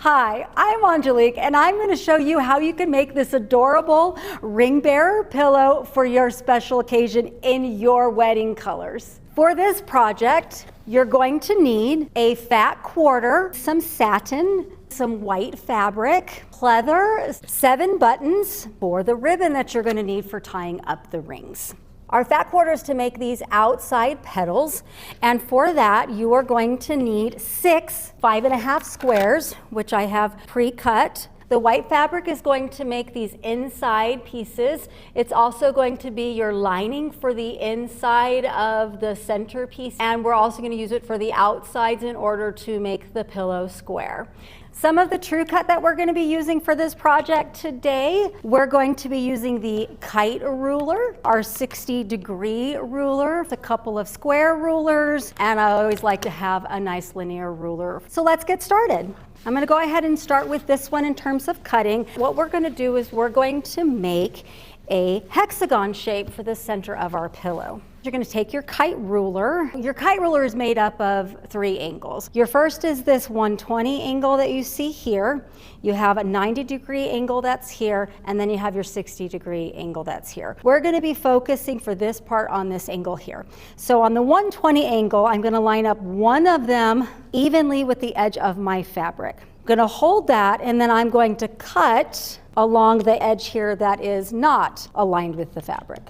Hi, I'm Angelique, and I'm going to show you how you can make this adorable ring bearer pillow for your special occasion in your wedding colors. For this project, you're going to need a fat quarter, some satin, some white fabric, pleather, 7 buttons for the ribbon that you're going to need for tying up the rings. Our fat quarter is to make these outside petals, and for that you are going to need 6 5.5 squares, which I have pre-cut. The white fabric is going to make these inside pieces. It's also going to be your lining for the inside of the centerpiece, and we're also going to use it for the outsides in order to make the pillow square. Some of the true cut that we're going to be using for this project today, we're going to be using the kite ruler, our 60-degree ruler, a couple of square rulers, and I always like to have a nice linear ruler. So let's get started. I'm going to go ahead and start with this one in terms of cutting. What we're going to do is we're going to make a hexagon shape for the center of our pillow. You're going to take your kite ruler. Your kite ruler is made up of 3 angles. Your first is this 120 angle that you see here. You have a 90-degree angle that's here, and then you have your 60-degree angle that's here. We're going to be focusing for this part on this angle here. So on the 120 angle, I'm going to line up one of them evenly with the edge of my fabric. I'm going to hold that, and then I'm going to cut along the edge here that is not aligned with the fabric.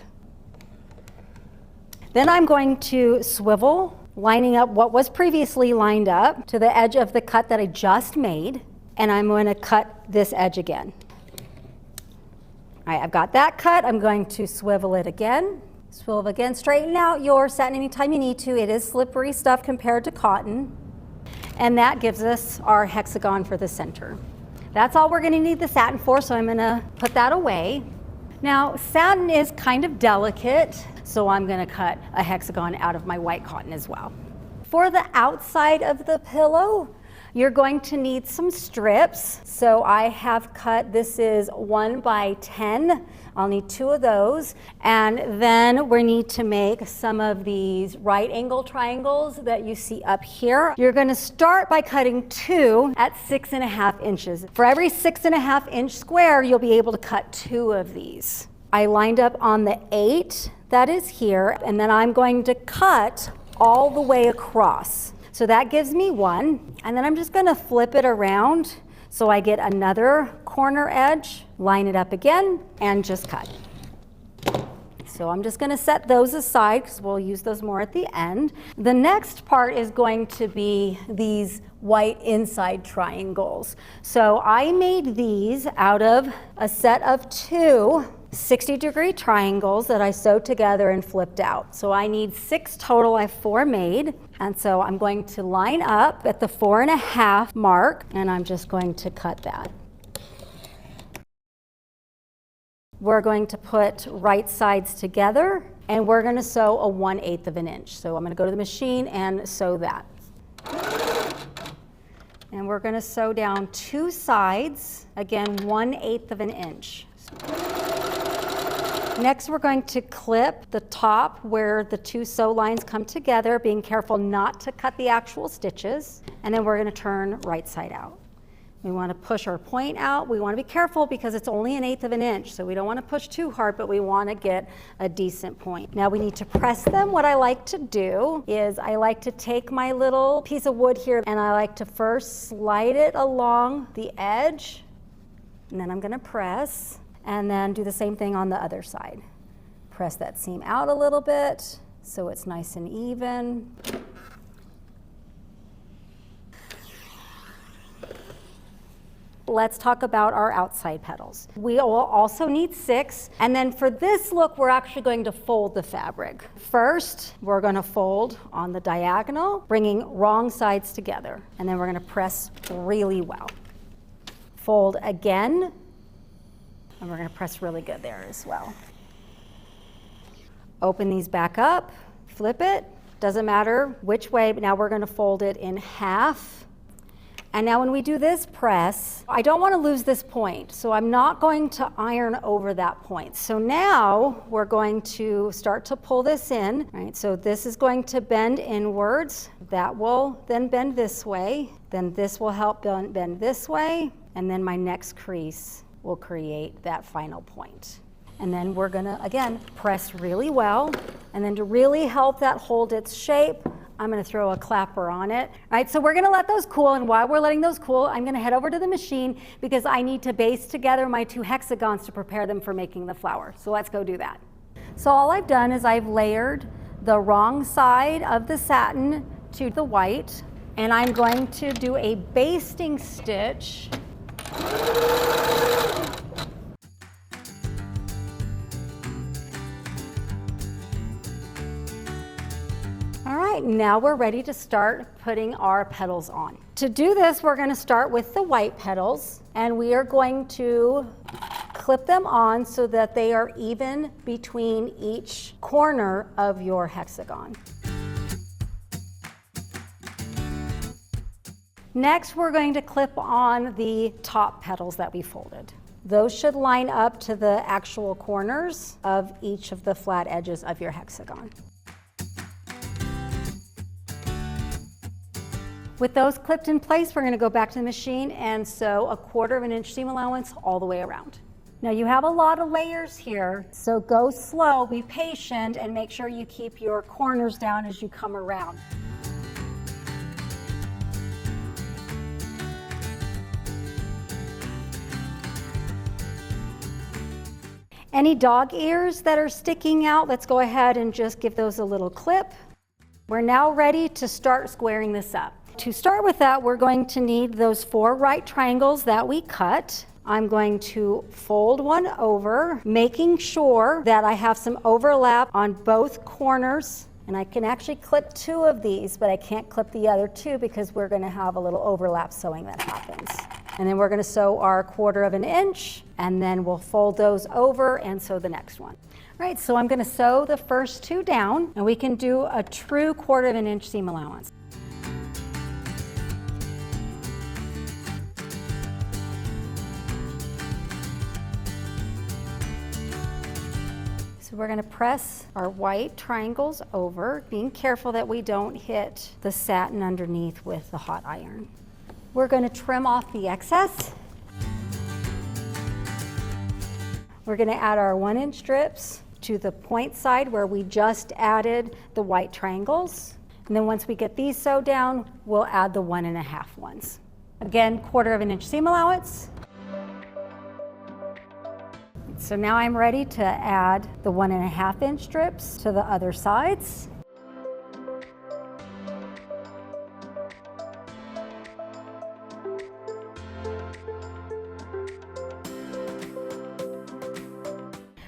Then I'm going to swivel, lining up what was previously lined up to the edge of the cut that I just made, and I'm going to cut this edge again. All right, I've got that cut. I'm going to swivel it again. Swivel again. Straighten out your satin anytime you need to. It is slippery stuff compared to cotton. And that gives us our hexagon for the center. That's all we're going to need the satin for, so I'm going to put that away. Now, satin is kind of delicate, so I'm going to cut a hexagon out of my white cotton as well. For the outside of the pillow, you're going to need some strips. So I have cut, this is 1 by 10. I'll need 2 of those. And then we need to make some of these right angle triangles that you see up here. You're going to start by cutting 2 at 6.5 inches. For every 6.5 inch square, you'll be able to cut 2 of these. I lined up on the 8 that is here, and then I'm going to cut all the way across. So that gives me 1, and then I'm just going to flip it around so I get another corner edge, line it up again, and just cut. So I'm just going to set those aside because we'll use those more at the end. The next part is going to be these white inside triangles. So I made these out of a set of 2 60-degree triangles that I sewed together and flipped out. So I need 6 total. I have 4 made. And so I'm going to line up at the 4.5 mark, and I'm just going to cut that. We're going to put right sides together, and we're going to sew a 1/8 of an inch. So I'm going to go to the machine and sew that. And we're going to sew down 2 sides, again 1/8 of an inch. Next, we're going to clip the top where the 2 sew lines come together, being careful not to cut the actual stitches, and then we're going to turn right side out. We want to push our point out. We want to be careful because it's only 1/8 of an inch, so we don't want to push too hard, but we want to get a decent point. Now we need to press them. What I like to do is I like to take my little piece of wood here, and I like to first slide it along the edge, and then I'm going to press. And then do the same thing on the other side. Press that seam out a little bit so it's nice and even. Let's talk about our outside petals. We will also need 6, and then for this look, we're actually going to fold the fabric. First, we're going to fold on the diagonal, bringing wrong sides together, and then we're going to press really well. Fold again. And we're going to press really good there as well. Open these back up, flip it, doesn't matter which way, but now we're going to fold it in half. And now when we do this press, I don't want to lose this point, so I'm not going to iron over that point. So now we're going to start to pull this in, right? So this is going to bend inwards. That will then bend this way. Then this will help bend this way, and then my next crease will create that final point. And then we're gonna, again, press really well. And then to really help that hold its shape, I'm gonna throw a clapper on it. All right, so we're gonna let those cool, and while we're letting those cool, I'm gonna head over to the machine because I need to base together my 2 hexagons to prepare them for making the flower. So let's go do that. So all I've done is I've layered the wrong side of the satin to the white, and I'm going to do a basting stitch. All right, now we're ready to start putting our petals on. To do this, we're going to start with the white petals, and we are going to clip them on so that they are even between each corner of your hexagon. Next, we're going to clip on the top petals that we folded. Those should line up to the actual corners of each of the flat edges of your hexagon. With those clipped in place, we're going to go back to the machine and sew a 1/4 inch seam allowance all the way around. Now you have a lot of layers here, so go slow, be patient, and make sure you keep your corners down as you come around. Any dog ears that are sticking out, let's go ahead and just give those a little clip. We're now ready to start squaring this up. To start with that, we're going to need those 4 right triangles that we cut. I'm going to fold one over, making sure that I have some overlap on both corners. And I can actually clip 2 of these, but I can't clip the other 2 because we're going to have a little overlap sewing that happens. And then we're going to sew our 1/4 inch, and then we'll fold those over and sew the next one. All right, so I'm going to sew the first 2 down, and we can do a true 1/4 inch seam allowance. So we're going to press our white triangles over, being careful that we don't hit the satin underneath with the hot iron. We're going to trim off the excess. We're going to add our 1-inch strips to the point side where we just added the white triangles. And then once we get these sewed down, we'll add the 1.5 ones. Again, 1/4 inch seam allowance. So now I'm ready to add the 1.5 inch strips to the other sides.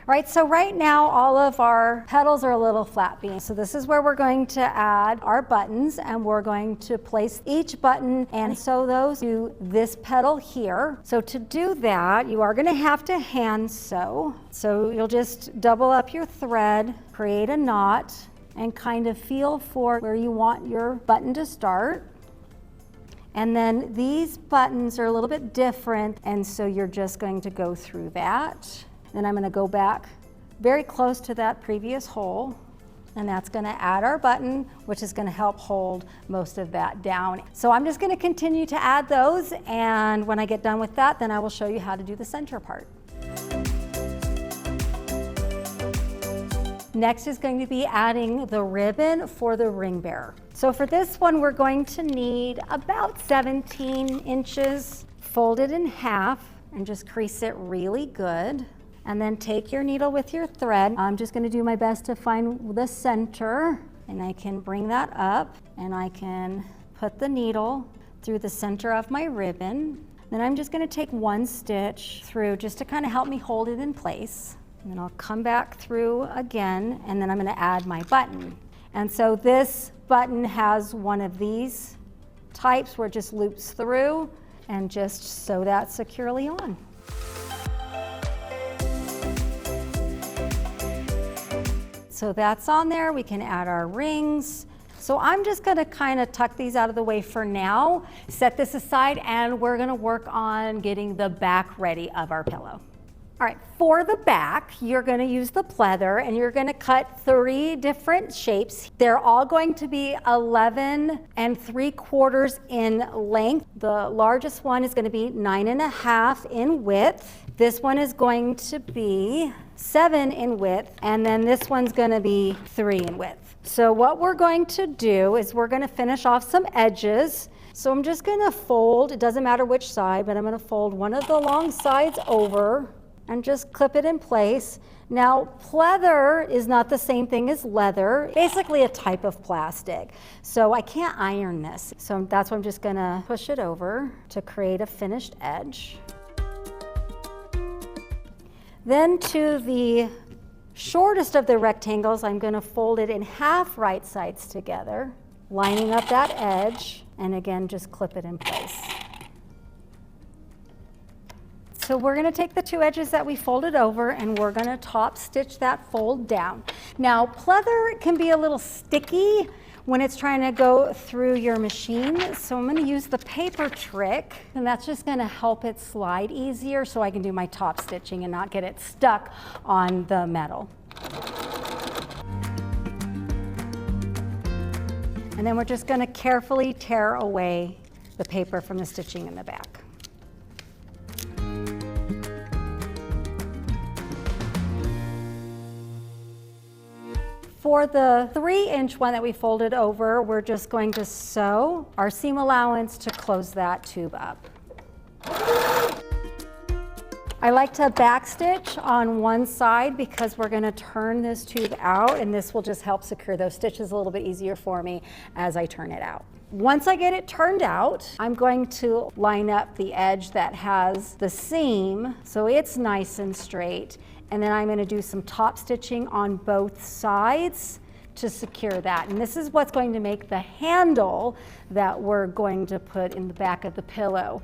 All right, so right now all of our petals are a little flat beam. So this is where we're going to add our buttons, and we're going to place each button and sew those to this petal here. So to do that, you are going to have to hand sew. So you'll just double up your thread, create a knot, and kind of feel for where you want your button to start. And then these buttons are a little bit different, and so you're just going to go through that. Then I'm going to go back very close to that previous hole, and that's going to add our button, which is going to help hold most of that down. So I'm just going to continue to add those, and when I get done with that, then I will show you how to do the center part. Next is going to be adding the ribbon for the ring bearer. So for this one, we're going to need about 17 inches folded in half, and just crease it really good. And then take your needle with your thread. I'm just going to do my best to find the center, and I can bring that up, and I can put the needle through the center of my ribbon. Then I'm just going to take 1 stitch through just to kind of help me hold it in place. And then I'll come back through again, and then I'm going to add my button. And so this button has one of these types where it just loops through, and just sew that securely on. So that's on there. We can add our rings. So I'm just going to kind of tuck these out of the way for now, set this aside, and we're going to work on getting the back ready of our pillow. All right, for the back, you're going to use the pleather and you're going to cut 3 different shapes. They're all going to be 11 3/4 in length. The largest one is going to be 9.5 in width. This one is going to be 7 in width, and then this one's going to be 3 in width. So what we're going to do is we're going to finish off some edges. So I'm just going to fold, it doesn't matter which side, but I'm going to fold one of the long sides over and just clip it in place. Now, pleather is not the same thing as leather, basically a type of plastic. So I can't iron this. So that's why I'm just gonna push it over to create a finished edge. Then to the shortest of the rectangles, I'm gonna fold it in half right sides together, lining up that edge, and again, just clip it in place. So we're going to take the 2 edges that we folded over and we're going to top stitch that fold down. Now, pleather can be a little sticky when it's trying to go through your machine. So I'm going to use the paper trick, and that's just going to help it slide easier so I can do my top stitching and not get it stuck on the metal. And then we're just going to carefully tear away the paper from the stitching in the back. For the 3-inch one that we folded over, we're just going to sew our seam allowance to close that tube up. I like to backstitch on one side because we're going to turn this tube out, and this will just help secure those stitches a little bit easier for me as I turn it out. Once I get it turned out, I'm going to line up the edge that has the seam so it's nice and straight. And then I'm going to do some top stitching on both sides to secure that. And this is what's going to make the handle that we're going to put in the back of the pillow.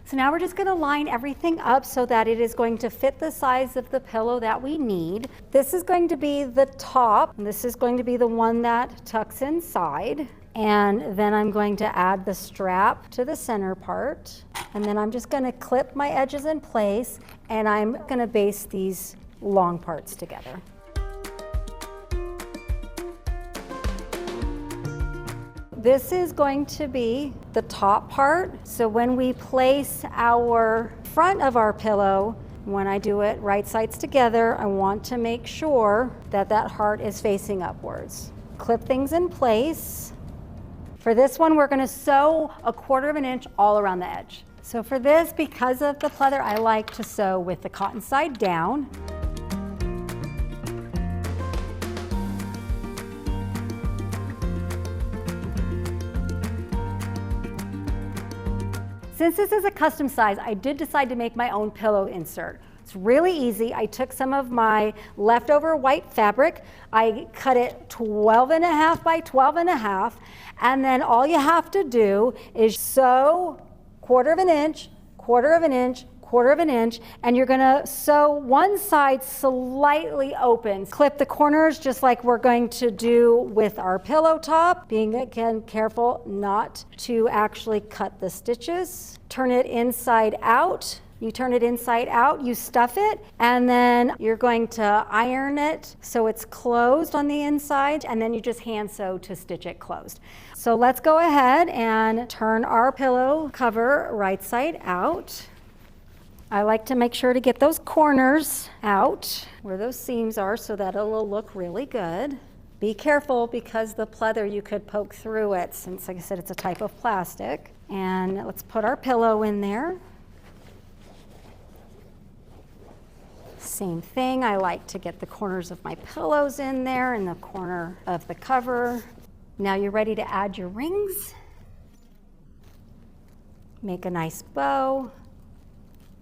So now we're just going to line everything up so that it is going to fit the size of the pillow that we need. This is going to be the top, and this is going to be the one that tucks inside. And then I'm going to add the strap to the center part. And then I'm just going to clip my edges in place, and I'm going to baste these long parts together. This is going to be the top part. So when we place our front of our pillow, when I do it right sides together, I want to make sure that that heart is facing upwards. Clip things in place. For this one, we're going to sew 1/4 inch all around the edge. So for this, because of the pleather, I like to sew with the cotton side down. Since this is a custom size, I did decide to make my own pillow insert. It's really easy. I took some of my leftover white fabric. I cut it 12.5 by 12.5, and then all you have to do is sew 1/4 inch, 1/4 inch, 1/4 inch, and you're gonna sew one side slightly open. Clip the corners just like we're going to do with our pillow top, being again careful not to actually cut the stitches. Turn it inside out. You turn it inside out, you stuff it, and then you're going to iron it so it's closed on the inside, and then you just hand sew to stitch it closed. So let's go ahead and turn our pillow cover right side out. I like to make sure to get those corners out where those seams are so that it'll look really good. Be careful because the pleather, you could poke through it since, like I said, it's a type of plastic. And let's put our pillow in there. Same thing, I like to get the corners of my pillows in there and the corner of the cover. Now you're ready to add your rings. Make a nice bow.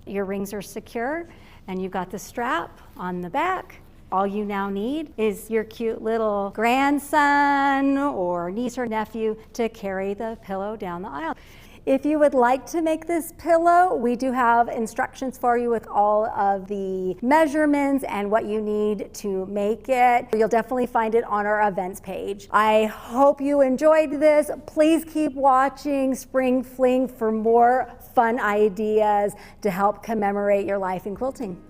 Your rings are secure and you've got the strap on the back. All you now need is your cute little grandson or niece or nephew to carry the pillow down the aisle. If you would like to make this pillow, we do have instructions for you with all of the measurements and what you need to make it. You'll definitely find it on our events page. I hope you enjoyed this. Please keep watching Spring Fling for more fun ideas to help commemorate your life in quilting.